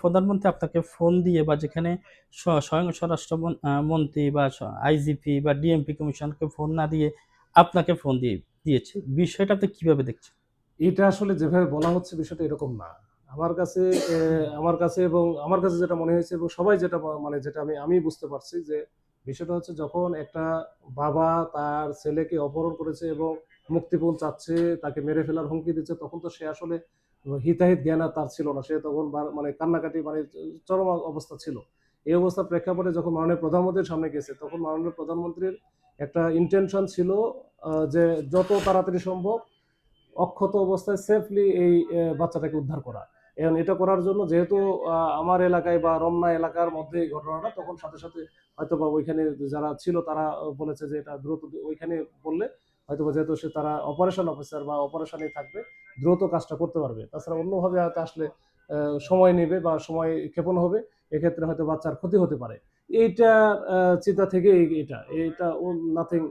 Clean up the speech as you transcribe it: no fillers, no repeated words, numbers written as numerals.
প্রধানমন্ত্রী আপনাকে ফোন দিয়ে বা যেখানে স্বয়ং স্বরাষ্ট্র মন্ত্রী বা আইজিপি বা ডিএমপি কমিশনকে ফোন না দিয়ে আপনাকে ফোন দিয়েছে, বিষয়টা আপনি কিভাবে দেখছেন? এটা আসলে যেভাবে বলা হচ্ছে বিষয়টা এরকম না। আমার কাছে আমার কাছে এবং আমার কাছে যেটা মনে হয়েছে এবং সবাই যেটা মানে যেটা আমি বুঝতে পারছি যে বিষয়টা হচ্ছে যখন একটা বাবা তার ছেলেকে অপহরণ করেছে এবং মুক্তিপণ চাচ্ছে, তাকে মেরে ফেলার হুমকি দিচ্ছে, তখন তো সে আসলে হিতাহিত জ্ঞান আর তার ছিল না। সে তখন মানে কান্নাকাটি মানে চরম অবস্থা ছিল। এই অবস্থার প্রেক্ষাপটে যখন মাননীয় প্রধানমন্ত্রীর সামনে গেছে, তখন মাননীয় প্রধানমন্ত্রীর একটা ইনটেনশন ছিল যে যত তাড়াতাড়ি সম্ভব অক্ষত অবস্থায় সেফলি এই বাচ্চাটাকে উদ্ধার করা। এখন এটা করার জন্য যেহেতু আমার এলাকায় বা রমনা এলাকার মধ্যে এই ঘটনাটা, তখন সাথে সাথে হয়তো বা ওইখানে যারা ছিল তারা বলেছে যে এটা দ্রুত ওইখানে বললে হয়তো বা যেহেতু সে তারা অপারেশন অফিসার বা অপারেশনে থাকবে, দ্রুত কাজটা করতে পারবে। তাছাড়া অন্যভাবে হয়তো আসলে সময় নেবে বা সময় ক্ষেপণ হবে, এক্ষেত্রে হয়তো বাচ্চার ক্ষতি হতে পারে। এইটা চিন্তা থেকে এটা এটা নাথিং